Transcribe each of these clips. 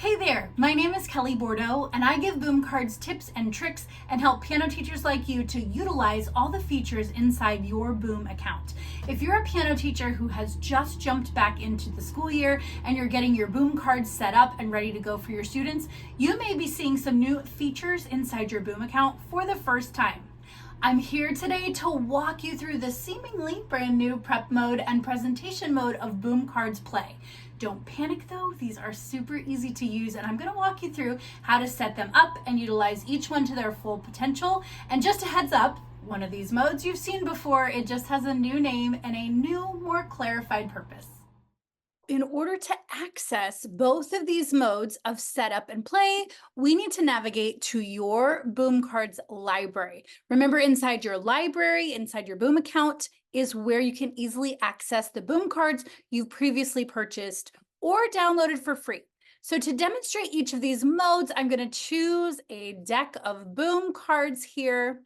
Hey there, my name is Kelly Bordeaux, and I give Boom Cards tips and tricks and help piano teachers like you to utilize all the features inside your Boom account. If you're a piano teacher who has just jumped back into the school year and you're getting your Boom Cards set up and ready to go for your students, you may be seeing some new features inside your Boom account for the first time. I'm here today to walk you through the seemingly brand new prep mode and presentation mode of Boom Cards Play. Don't panic though, these are super easy to use, and I'm going to walk you through how to set them up and utilize each one to their full potential. And just a heads up, one of these modes you've seen before, it just has a new name and a new, more clarified purpose. In order to access both of these modes of setup and play, we need to navigate to your Boom Cards library. Remember, inside your library, inside your Boom account, is where you can easily access the Boom Cards you've previously purchased or downloaded for free. So to demonstrate each of these modes, I'm going to choose a deck of Boom Cards here.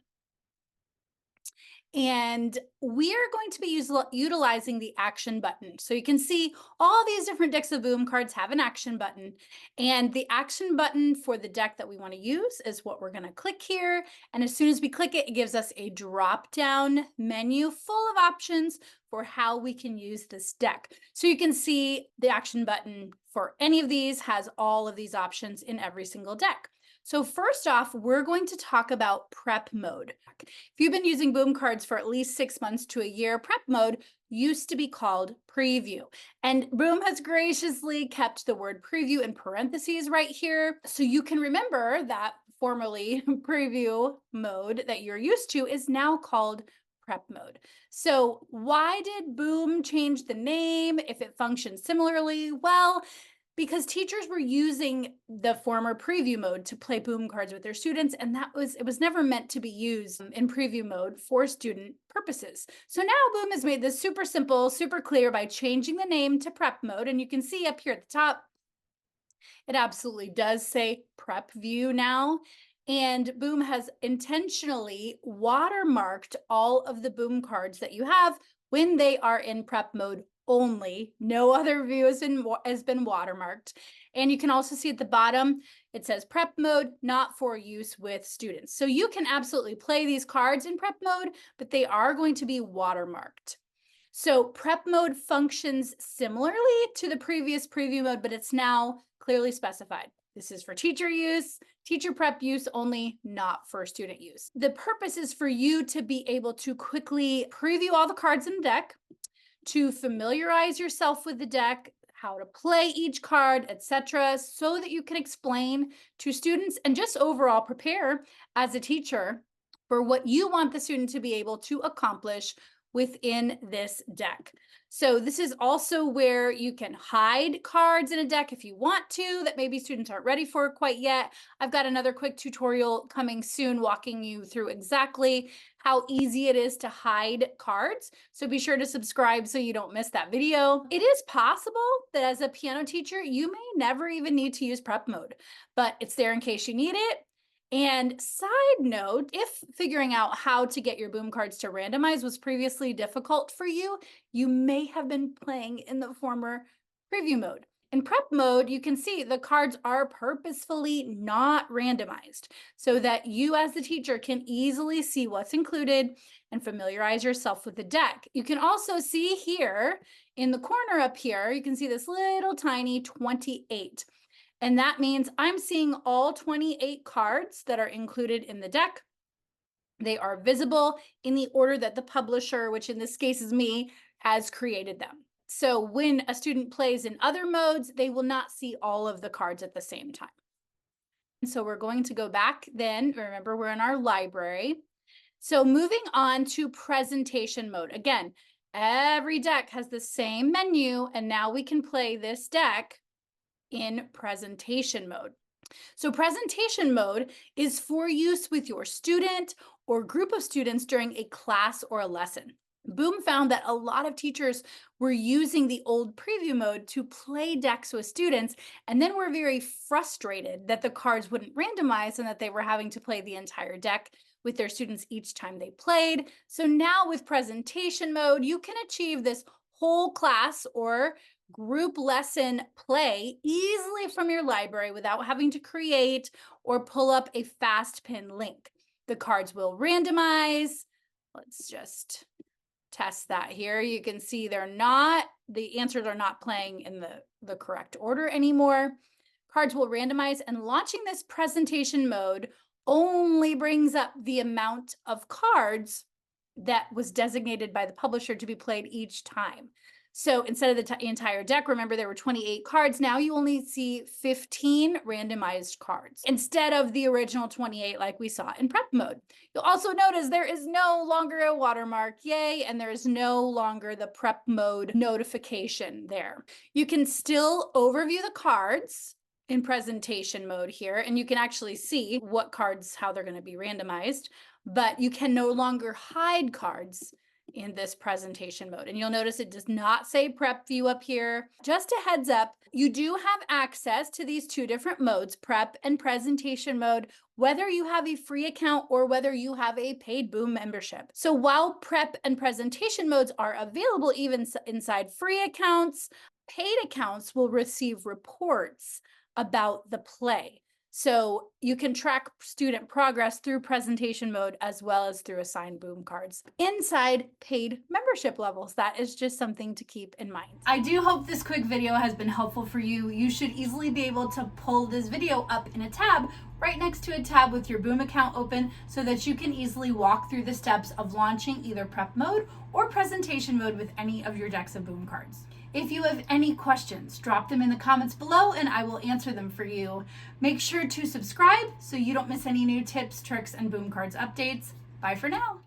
And we are going to be utilizing the action button. So you can see all these different decks of Boom Cards have an action button. And the action button for the deck that we want to use is what we're going to click here. And as soon as we click it, it gives us a drop-down menu full of options for how we can use this deck. So you can see the action button for any of these has all of these options in every single deck. So first off, we're going to talk about prep mode. If you've been using Boom Cards for at least 6 months to a year, prep mode used to be called preview. And Boom has graciously kept the word preview in parentheses right here. So you can remember that formerly preview mode that you're used to is now called prep mode. So why did Boom change the name if it functions similarly? Well, because teachers were using the former preview mode to play Boom Cards with their students, and it was never meant to be used in preview mode for student purposes. So now Boom has made this super simple, super clear by changing the name to prep mode, and you can see up here at the top, it absolutely does say prep view now. And Boom has intentionally watermarked all of the Boom Cards that you have when they are in prep mode only. No other view has been watermarked. And you can also see at the bottom, it says prep mode, not for use with students. So you can absolutely play these cards in prep mode, but they are going to be watermarked. So prep mode functions similarly to the previous preview mode, but it's now clearly specified. This is for teacher use, teacher prep use only, not for student use. The purpose is for you to be able to quickly preview all the cards in the deck, to familiarize yourself with the deck, how to play each card, etc., so that you can explain to students and just overall prepare as a teacher for what you want the student to be able to accomplish within this deck. So this is also where you can hide cards in a deck if you want to, that maybe students aren't ready for quite yet. I've got another quick tutorial coming soon walking you through exactly how easy it is to hide cards. So be sure to subscribe so you don't miss that video. It is possible that as a piano teacher, you may never even need to use prep mode, but it's there in case you need it. And side note, if figuring out how to get your Boom Cards to randomize was previously difficult for you, you may have been playing in the former preview mode. In prep mode, you can see the cards are purposefully not randomized so that you as the teacher can easily see what's included and familiarize yourself with the deck. You can also see here in the corner up here, you can see this little tiny 28. And that means I'm seeing all 28 cards that are included in the deck. They are visible in the order that the publisher, which in this case is me, has created them. So when a student plays in other modes, they will not see all of the cards at the same time. And so we're going to go back then. Remember, we're in our library. So moving on to presentation mode. Again, every deck has the same menu, and now we can play this deck in presentation mode. So presentation mode is for use with your student or group of students during a class or a lesson. Boom found that a lot of teachers were using the old preview mode to play decks with students, and then were very frustrated that the cards wouldn't randomize and that they were having to play the entire deck with their students each time they played. So now with presentation mode, you can achieve this whole class or group lesson play easily from your library without having to create or pull up a FastPin link. The cards will randomize. Let's just test that here. You can see the answers are not playing in the correct order anymore. Cards will randomize, and launching this presentation mode only brings up the amount of cards that was designated by the publisher to be played each time. So instead of the entire deck, remember there were 28 cards. Now you only see 15 randomized cards instead of the original 28 like we saw in prep mode. You'll also notice there is no longer a watermark, yay, and there is no longer the prep mode notification there. You can still overview the cards in presentation mode here, and you can actually see what cards, how they're going to be randomized, but you can no longer hide cards in this presentation mode. And you'll notice it does not say prep view up here. Just a heads up, you do have access to these two different modes, prep and presentation mode, whether you have a free account or whether you have a paid Boom membership. So while prep and presentation modes are available even inside free accounts, paid accounts will receive reports about the play. So you can track student progress through presentation mode as well as through assigned Boom cards inside paid membership levels. That is just something to keep in mind. I do hope this quick video has been helpful for you. You should easily be able to pull this video up in a tab right next to a tab with your Boom account open so that you can easily walk through the steps of launching either prep mode or presentation mode with any of your decks of Boom cards. If you have any questions, drop them in the comments below and I will answer them for you. Make sure to subscribe so you don't miss any new tips, tricks, and Boom cards updates. Bye for now.